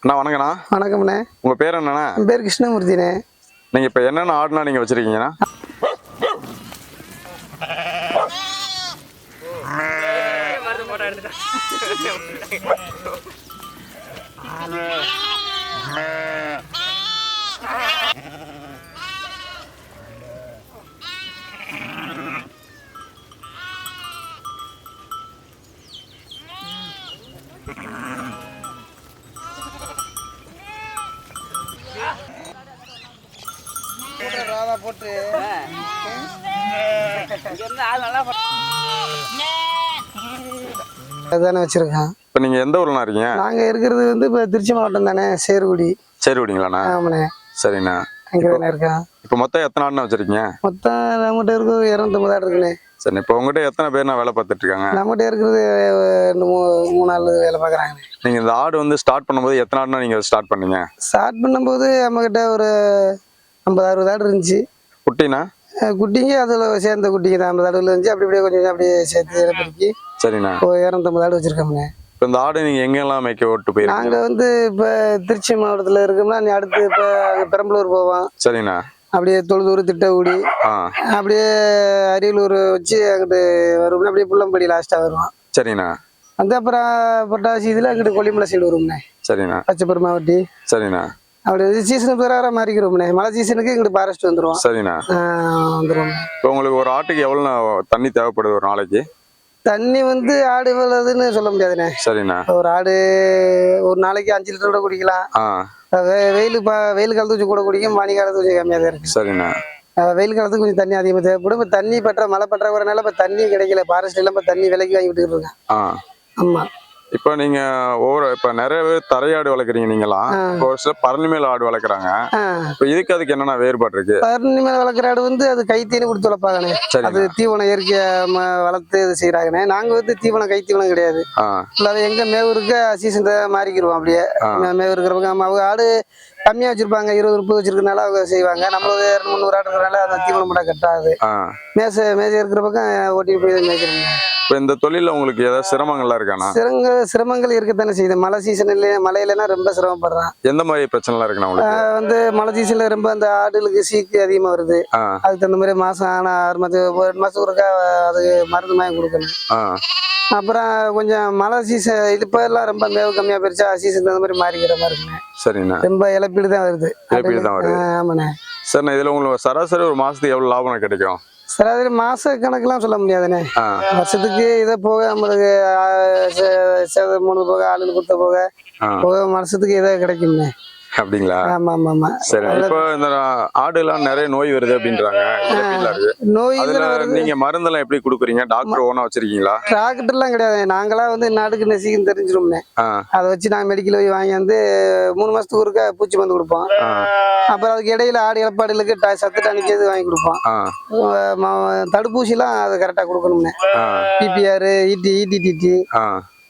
அண்ணா வணக்கண்ணா. வணக்கம்ண்ணே. உங்கள் பேர் என்னண்ணா? என் பேர் கிருஷ்ணமூர்த்திண்ணே. நீங்கள் இப்போ என்னென்ன ஆடுனா நீங்கள் வச்சுருக்கீங்கண்ணா? போட்டு அதுதானே வச்சிருக்கேன். இப்போ நீங்கள் எந்த ஊர்லண்ணா இருக்கீங்க? நாங்கள் இருக்கிறது வந்து இப்போ திருச்சி மாவட்டம் தானே, சேருகுடி. சேருகுடிங்களாண்ணா? ஆமாண்ணே. சரிண்ணா. அங்கே தானே இருக்கேன். இப்போ மொத்தம் எத்தனை ஆடுனா வச்சுருக்கீங்க? மொத்தம் நம்மகிட்ட இருக்கிறது 250 ஆடு இருக்குண்ணே. சரி, இப்போ உங்கள்கிட்ட எத்தனை பேர் நான் வேலை பார்த்துட்டு இருக்காங்க? நம்மகிட்ட இருக்கிறது 3 நாள் வேலை பார்க்குறாங்க. நீங்கள் இந்த ஆடு வந்து ஸ்டார்ட் பண்ணும்போது எத்தனை ஆடுனா நீங்கள் ஸ்டார்ட் பண்ணீங்க? ஸ்டார்ட் பண்ணும்போது நம்மக்கிட்ட ஒரு 50-60 ஆடு இருந்துச்சு. குட்டினா? குட்டிங்க அதில் சேர்ந்த குட்டிங்க தான் 50 ஆடுகள் இருந்துச்சு. அப்படி கொஞ்சம் அப்படியே சேர்த்து இறப்பிடிக்கி. சரிண்ணா. இப்போ 250 ஆடு வச்சுருக்கோம்ண்ணே. இப்போ இந்த ஆடு நீங்கள் எங்கெல்லாம் மேய்க்க விட்டு போயிருக்கீங்க? நாங்கள் வந்து இப்போ திருச்சி மாவட்டத்தில் இருக்கோம்னா நீ அடுத்து இப்போ பெரம்பலூர் போவோம். சரிண்ணா. அப்படியே தொழுதூர், திட்டக்குடி, அப்படியே அரியலூர் வச்சு அங்கிட்டு வருவோம்னா அப்படியே புள்ளம்படி லாஸ்ட்டாக வருவோம். சரிண்ணா. வந்து அப்புறம் பொட்டாசி இதில் அங்கிட்டு கொல்லிமலை சைடு வருவோம்ண்ணே. சரிண்ணா. பச்சைப்பெருமாவட்டி. சரிண்ணா. அப்படி சீசனுக்கு பிறகு மாறிக்கிறோம்ண்ணே. மழை சீசனுக்கு எங்கிட்டு ஃபாரஸ்ட் வந்துடுவோம். சரிண்ணா. வந்துடுவோம். இப்போ உங்களுக்கு ஒரு ஆட்டுக்கு எவ்வளோ தண்ணி தேவைப்படுது ஒரு நாளைக்கு? தண்ணி வந்து ஆடு இவ்வளவுன்னு சொல்ல முடியாதுண்ணே. சரிண்ணா. ஒரு ஆடு ஒரு நாளைக்கு 5 லிட்டர் கூட குடிக்கலாம். வெயில் காலத்துக்கு கொஞ்சம் கூட குடிக்கும், பனி காலத்துக்கு கொஞ்சம் கம்மியாக தான் இருக்கு. சரிண்ணா. வெயில் காலத்துக்கு கொஞ்சம் தண்ணி அதிகமாக தேவைப்படும். இப்போ தண்ணி மழை பற்றாக்குறனால இப்போ தண்ணி கிடைக்கல. ஃபாரஸ்ட் எல்லாம் இப்போ தண்ணி விலைக்கு வாங்கி விட்டுக்கிட்டு இருக்கேன். ஆமாம். இப்போ நீங்க இப்போ நிறைய பேர் தரையாடு வளர்க்குறீங்க நீங்களாம். இப்போ ஒரு சில பரணி மேல ஆடு வளர்க்குறாங்க. இப்போ அதுக்கு என்னென்ன வேறுபாடு இருக்கு? பரணி மேல வளர்க்குற ஆடு வந்து அது கைத்தீனி கொடுத்து வளர்ப்பாங்கண்ணே. அது தீவனம் இயற்கையா வளர்த்து இது செய்யறாங்கண்ணே. நாங்க வந்து தீவனம் கைத்தீவனம் கிடையாது. அது எங்க மேவு இருக்க சீசன் மாறிக்கிடுவோம். அப்படியே மேவு இருக்கிறவங்க அவங்க ஆடு கம்மியா வச்சிருப்பாங்க, 20-30 வச்சிருக்கனால அவங்க செய்வாங்க. நம்மளுக்கு 200-300 ஆடு இருக்கிறனால அந்த தீவனம் மட்டும் கட்டாது. மேச இருக்கிற பக்கம் ஓட்டி போய் மேய்க்கிறோங்க. இப்போ இந்த தொழில உங்களுக்கு ஏதாவது சிரமங்கள்லாம் இருக்காண்ணா? சிரமங்கள் இருக்கத்தானே செய்யுது. மழை சீசன் இல்லையா, மழையிலன்னா ரொம்ப சிரமப்படுறான். எந்த மாதிரி பிரச்சனைலாம் இருக்குண்ணா உங்களுக்கு? வந்து மழை சீசன்ல ரொம்ப அந்த ஆடுகளுக்கு சீக்கு அதிகமா வருது. அதுக்கு தகுந்த மாதிரி மாசம் ஆனா 6 மாதம் 1 மாசத்துக்கு ஒருக்கா அது மருந்து வாங்கி கொடுக்கணும். அப்புறம் கொஞ்சம் மழை சீசன் இப்ப எல்லாம் ரொம்ப மேவு கம்மியா போயிருச்சா, சீசன் தகுந்த மாதிரி மாறிக்கிற மாதிரி இருக்குண்ணே. சரிண்ணா. ரொம்ப இழப்பீடு தான் வருது. ஆமாண்ணே. சரிண்ணா. இதுல உங்களுக்கு சராசரி ஒரு மாசத்துக்கு எவ்வளவு லாபம் கிடைக்கும்? சராசரி மாச கணக்கெல்லாம் சொல்ல முடியாதுண்ணே. வருஷத்துக்கு இதை போக நம்மளுக்கு 3 போக ஆளுநர் கொடுத்த போக வருஷத்துக்கு இதை கிடைக்கும்ண்ணே. அப்படிங்களா? ஆமா ஆமா ஆமா. சரி. இப்போ இந்த ஆடு எல்லாம் நிறைய நோய் வருது அப்படின்றாங்க. நோய் நீங்க மருந்தெல்லாம் எப்படி கொடுக்குறீங்க? டாக்டர் ஓனா வச்சிருக்கீங்களா? டாக்டர் எல்லாம் கிடையாது. நாங்களா வந்து நாட்டுக்கு நெசிக்கும் தெரிஞ்சிரும்ண்ணே. அதை வச்சு நாங்க மெடிக்கல் போய் வாங்கி வந்து 3 மாசத்துக்கு ஒருக்கா பூச்சி மருந்து கொடுப்போம். அப்புறம் அதுக்கு இடையில ஆடு இழப்பாடுகளுக்கு சத்து டானிக்கு வாங்கி கொடுப்போம். தடுப்பூசி எல்லாம் அது கரெக்டா கொடுக்கணும்ண்ணே. பிபிஆர், ETT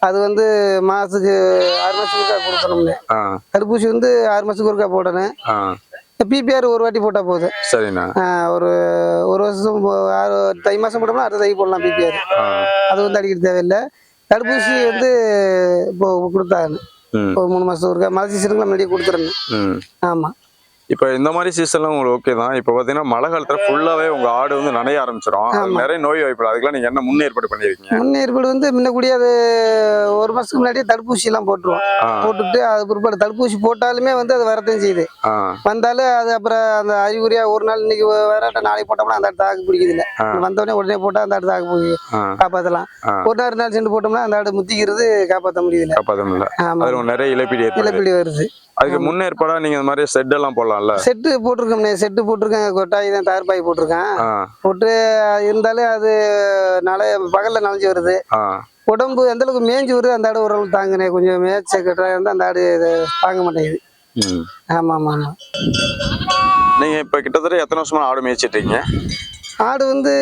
அது வந்து மாசத்துக்கு 6 மாசத்துக்கு ஒருக்கா கொடுக்கணும்னு. தடுப்பூசி வந்து 6 மாசத்துக்கு ஒருக்கா போடணும். பிபிஆர் ஒரு வாட்டி போட்டா போதும். சரிண்ணா. ஒரு வருஷம் தை மாசம் போட்டோம்னா அடுத்த தை போடலாம் பிபிஆர். அது வந்து அடிக்கிற தேவையில்லை. தடுப்பூசி வந்து இப்போ கொடுத்தாங்க. இப்போ 3 மாசத்துக்கு ஒருக்கா மழை சீசனுக்கு முன்னாடியே கொடுத்துடணும். ஆமா. இப்போ இந்த மாதிரி சீசன்லாம் உங்களுக்கு ஓகே தான். இப்போ பார்த்தீங்கன்னா மழை காலத்தில் ஃபுல்லாகவே உங்கள் ஆடு வந்து நனைய ஆரம்பிச்சிடும். நிறைய நோய் வாய்ப்பு. அதுக்கெல்லாம் நீங்கள் என்ன முன்னேற்பாடு பண்ணியிருக்கீங்க? முன்னேற்பாடு வந்து முன்னக்கூடிய அது 1 மாசத்துக்கு முன்னாடியே தடுப்பூசி எல்லாம் போட்டுருவோம். போட்டுட்டு அது பிற்பாடு தடுப்பூசி போட்டாலுமே வந்து அது வரத்தையும் செய்யுது. வந்தாலும் அது அப்புறம் அந்த அறிகுறியா ஒரு நாள் இன்னைக்கு வர நாளைக்கு போட்டோம்னா அந்த தாக்கு பிடிக்குது இல்லை. உடனே போட்டா அந்த தாக்கு போய் காப்பாற்றலாம். ஒரு நாள் 2 நாள் சென்று போட்டோம்னா அந்த ஆடு முத்திக்கிறது காப்பாற்ற முடியுது. காப்பாற்ற முடியல. நிறைய இழப்பீடு வருது. அதுக்கு முன்னேற்பாடா நீங்க இந்த மாதிரி செட் எல்லாம் போடலாம்ல? செட்டு போட்டிருக்கோம்ண்ணே. செட்டு போட்டிருக்கேன். கொட்டாய் தான் தார்பாய் போட்டிருக்கேன். போட்டு இருந்தாலும் அது பகல்ல நனைஞ்சு வருது. உடம்பு எந்த அளவுக்கு மேய்ஞ்சி வருது அந்த ஆடு ஓரளவு தாங்குனே. கொஞ்சம் மேய்ச்ச கட்டா இருந்தா அந்த ஆடு தாங்க மாட்டேங்குது. ஆமா ஆமா ஆமா. நீங்க இப்ப கிட்டத்தட்ட எத்தனை வருஷமா ஆடு மேய்ச்சிட்டு இருக்கீங்க? ஆடு வந்து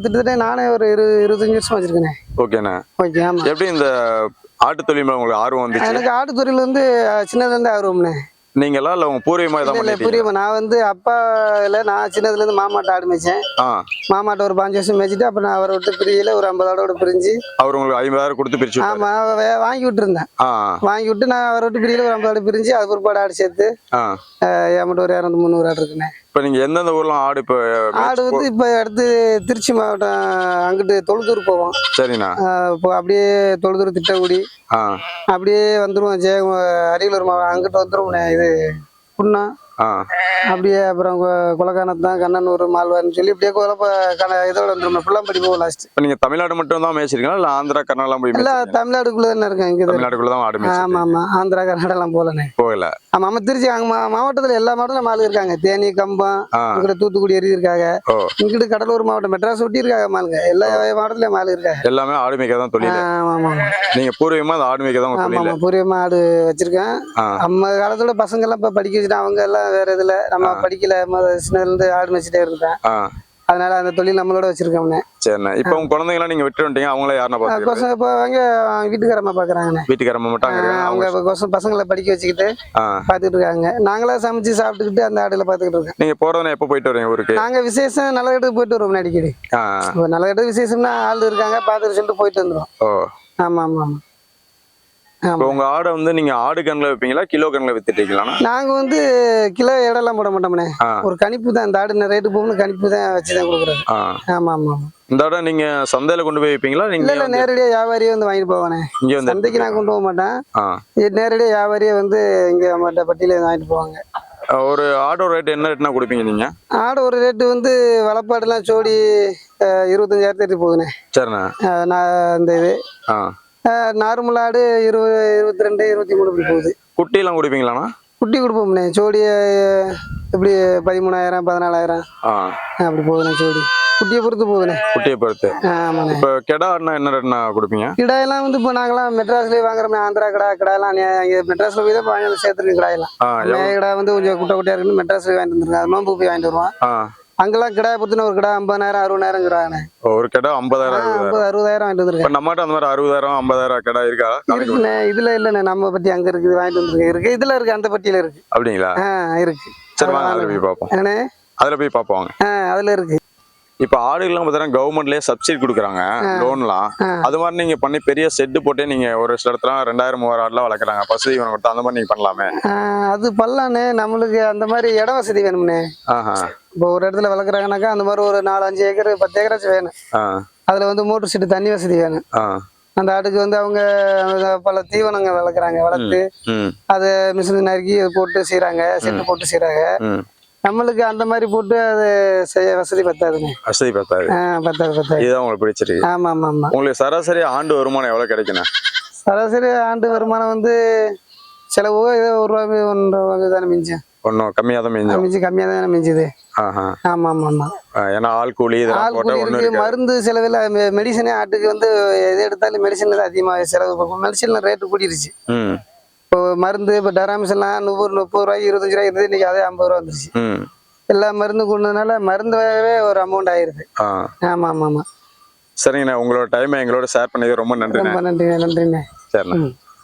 கிட்டத்தட்ட நானே ஒரு 25 வருஷம் வச்சிருக்கேனே. ஓகேண்ணா. ஓகே. ஆமா. எப்படி இந்த ஆட்டு தொழில் உங்களுக்கு ஆர்வம் வந்துச்சு? எனக்கு ஆட்டு தொழில் வந்து சின்னதுல இருந்து ஆர்வம்ண்ணே. நீங்களா இல்ல உங்க பூர்வீகமா இதான் இல்ல பண்ணிட்டீங்க? புரியுமா, நான் வந்து அப்பா இல்ல, நான் சின்னதுல இருந்து மாமாட்ட ஆடு மேய்ச்சேன். ஆ. மாமாட்ட ஒரு 5 வருஷம் மேய்ச்சிட்டு அப்ப நான் அவரை விட்டு பிரியல, ஒரு 50 ஆடோட பிரிஞ்சு. அவர் உங்களுக்கு 50,000 கொடுத்து பிரிச்சு விட்டாரு. ஆமா, வாங்கி விட்டுருந்தேன். ஆ. வாங்கி விட்டு நான் அவரை விட்டு பிரியல, ஒரு 50 ஆடு பிரிஞ்சு அது பிற்பாடு ஆடு சேர்த்து ஆ. ஏமாட்டு ஒரு 200 300 ஆடு இருக்குண்ணே. இப்ப நீங்க எந்தெந்த ஊர்லாம் ஆடு இப்ப ஆடு வந்து இப்ப அடுத்து திருச்சி மாவட்டம் அங்கிட்டு தொழுதூர் போவோம். சரிண்ணா. இப்போ அப்படியே தொழுதூர் திட்டக்குடி ஆ. அப்படியே வந்துருவோம். அரியலூர் மாவட்டம் அங்கிட்டு வந்துருவோம்ண்ணே. இது புண்ணா ஆ. அப்படியே அப்புறம் கொலக்கானத்தான் கண்ணனூர் மால்வான்னு சொல்லி இப்படியே இதோட வந்துடும். புல்லாம்படி போவோம் லாஸ்ட். இப்ப நீங்க தமிழ்நாடு மட்டும் தான் மேய்ச்சிருக்கீங்களா இல்ல ஆந்திரா கர்நாடகா போய் இல்ல மேய்ச்சிருக்கீங்களா? தமிழ்நாடுக்குள்ள தானே இருக்கேன். இங்க தமிழ்நாடுக்குள்ள தான் ஆடு ஆமா மேய்ச்சிருக்கீங்க. ஆமா, ஆந்திரா கர்நாடகாலாம் போகலண்ணே. போகல. ஆமா ஆமா, திருச்சி அங்க மாவட்டத்துல எல்லா மாவட்டத்துல மாலு இருக்காங்க. தேனி, கம்பம், ஆ. இங்கிட்ட தூத்துக்குடி எரி இருக்காங்க. ஓ. இங்கிட்டு கடலூர் மாவட்டம் மெட்ராஸ் ஒட்டி இருக்காங்க மாலுங்க. எல்லா மாவட்டத்திலயும் மாலு இருக்காங்க. எல்லாமே ஆடு மேய்க்க தான் தொழில். ஆமா ஆமா நீங்க பூர்வீகமா அந்த ஆடு மேய்க்க தான் உங்க ஆமா தொழில். ஆமா, பூர்வீகமா ஆடு வச்சிருக்கேன். ஆ. நம்ம காலத்தோட பசங்க எல்லாம் இப்ப படிக்க வச்சுட்டு அவங்க எல்லாம் வேற இதுல, நம்ம படிக்கல, சின்னதுல இருந்து ஆடு மேய்ச்சிட்டே இருந்தேன். ஆ. அதனால அந்த தொழில் நம்மளோட வச்சிருக்கோம்னே. சரிண்ணா. இப்ப உங்க குழந்தைங்களாம் நீங்க விட்டு வந்துட்டீங்க, அவங்கள யாருன்னா பாத்துக்கிறீங்க? இப்போ அவங்க வீட்டுக்காரம்மா பாக்குறாங்கண்ணே. வீட்டுக்காரம்மா மட்டும் அங்க இருக்காங்க. அவங்க இப்ப பசங்களை படிக்க வச்சுக்கிட்டு ஆ. பாத்துக்கிட்டு இருக்காங்க. நாங்களா சமைச்சு சாப்பிட்டுக்கிட்டு அந்த ஆடுல பாத்துக்கிட்டு இருக்கோம். நீங்க போறதுனா எப்ப போயிட்டு வரீங்க ஊருக்கு? நாங்க விசேஷம் நல்ல இடத்துக்கு போயிட்டு வருவோம் அடிக்கடி. ஆ. இப்போ நல்ல இடத்துக்கு விசேஷம்னா ஆள் இருக்காங்க, பாத்துட்டு சொல்லிட்டு போயிட்டு வந்துடும். ஓ. ஆமா ஆமா ஆமா. இப்போ உங்க ஆடை வந்து நீங்க ஆடு கண்ணுல வைப்பீங்களா கிலோ கண்ணுல வித்துட்டீங்களா? நாங்க வந்து கிலோ எடெல்லாம் போட மாட்டோம்னே. ஆ. ஒரு கணிப்பு தான், இந்த ஆடு ரேட்டு போகணும் கணிப்பு தான் வச்சுதான் கொடுக்குறது. ஆ. ஆமா ஆமா ஆமா. இந்த ஆடை நீங்க சந்தையில கொண்டு போய் வைப்பீங்களா? இல்ல நீங்க இல்ல, நேரடியா வியாபாரியே வந்து வாங்கிட்டு போவானே. இங்க வந்து சந்தைக்கு நான் கொண்டு போக மாட்டேன். ஆ. நேரடியா வியாபாரியே வந்து இங்க நம்மகிட்ட பட்டியில வாங்கிட்டு போவாங்க. ஒரு ஆடோட ரேட் என்ன ரேட்னா கொடுப்பீங்க நீங்க? ஆடு ஒரு ரேட்டு வந்து வளப்பாடுலாம் ஜோடி 25,000 போகுதுண்ணே. சரிண்ணா. நான் இந்த இது ஆ. நார்மல் ஆடு 20 22 23 இப்படி போகுது. குட்டிலாம் கொடுப்பீங்களாண்ணா? குட்டி கொடுப்போம்ண்ணே. ஜோடி எப்படி 13,000 14,000 ஆ. அப்படி போகுதுண்ணே ஜோடி. குட்டியை பொறுத்து போகுதுண்ணே. குட்டியை பொறுத்து. ஆமாண்ணே. இப்போ கெடா ஆடுனா என்ன ரேட்னா கொடுப்பீங்க? கிடாயெல்லாம் வந்து இப்போ நாங்களாம் மெட்ராஸ்லேயே வாங்குறோம்ண்ணே. ஆந்திரா கிடாயெல்லாம் அங்கே மெட்ராஸில் போய் தான் வாங்கி சேர்த்துருக்கு கிடாயெல்லாம். கிடா வந்து கொஞ்சம் குட்டை குட்டியாக இருக்குன்னு மெட்ராஸ்ல வாங்கிட்டு வந்துருக்கேன். அது நோம்பு போய் வாங்கிட்டு வருவான். ஆ. அங்கெல்லாம் கிடாயை பொறுத்துனா ஒரு கிடா 50,000 60,000 ஒரு கடை 50,000 50 60,000 வாங்கிட்டு வந்துருக்கேன். நம்மகிட்ட அந்த மாதிரி 60,000 50,000 கடை இருக்கா? இருக்குண்ணே. இதுல இல்லண்ணே, நம்ம பட்டி அங்க இருக்குது வாங்கிட்டு வந்துருக்கேன். இருக்கு இதுல இருக்கு, அந்த பட்டியில இருக்கு. அப்படிங்களா? இருக்கு. சரி வாங்க அதுல போய் பார்ப்போம். என்னண்ணே? அதுல போய் பார்ப்போம். அதுல இருக்கு. இப்ப ஆடுகள்லாம் பார்த்தீங்கன்னா கவர்மெண்ட்லயே சப்சிடி கொடுக்குறாங்க, லோன்லாம். அது மாதிரி நீங்க பண்ணி பெரிய செட்டு போட்டே நீங்க ஒரு சில இடத்துல 2000 3000 ஆடுலாம் வளர்க்குறாங்க, பசு தீவனம் கொடுத்து அந்த மாதிரி நீங்க பண்ணலாமே. அது பண்ணலாண்ணே. நம்மளுக்கு அந்த மாதிரி இட வசதி வேணும்ண்ணே. இப்போ ஒரு இடத்துல வளர்க்குறாங்கனாக்கா அந்த மாதிரி ஒரு 4 5 ஏக்கர் 10 ஏக்கராச்சும் வேணும். அதுல வந்து மோட்டர் செட்டு தண்ணி வசதி வேணும். அந்த ஆட்டுக்கு வந்து அவங்க பல தீவனங்கள் வளர்க்குறாங்க, வளர்த்து அதை மிஷின் நறுக்கி போட்டு செய்யறாங்க, செட்டு போட்டு செய்யறாங்க. நம்மளுக்கு அந்த மாதிரி போட்டு அது செய்ய வசதி பத்தாதுங்க. வசதி பத்தாது. பத்தாது. இதுதான் உங்களுக்கு பிடிச்சிருக்கு. ஆமா ஆமா ஆமா. உங்களுக்கு சராசரி ஆண்டு வருமானம் எவ்வளவு கிடைக்கணும்? சராசரி ஆண்டு வருமானம் வந்து செலவு ஏதோ ₹1 தானே மிஞ்சும். ஒன்றும் கம்மியாக தான் மிஞ்சும். கம்மியாக தானே மிஞ்சுது. ஆமா ஆமா ஆமா. ஏன்னா ஆள் கூலி மருந்து செலவில் மெடிசனே ஆட்டுக்கு வந்து எது எடுத்தாலும் மெடிசன் தான் அதிகமாக செலவு. மெடிசன்ல ரேட்டு கூடிருச்சு. இப்போ மருந்து இப்போ டராமிசெல்லாம் 100 30 ரூபாய்க்கு 25 ரூபாய் இருந்தது, இன்னைக்கு அதே 50 ரூபா வந்துருச்சு. எல்லா மருந்து கொண்டதுனால மருந்துவே ஒரு அமௌண்ட் ஆயிருது. ஆமா ஆமா ஆமா. சரிங்கண்ணா, உங்களோட டைமை எங்களோட ஷேர் பண்ணது ரொம்ப நன்றி. ரொம்ப நன்றிண்ணே. சரிண்ணா.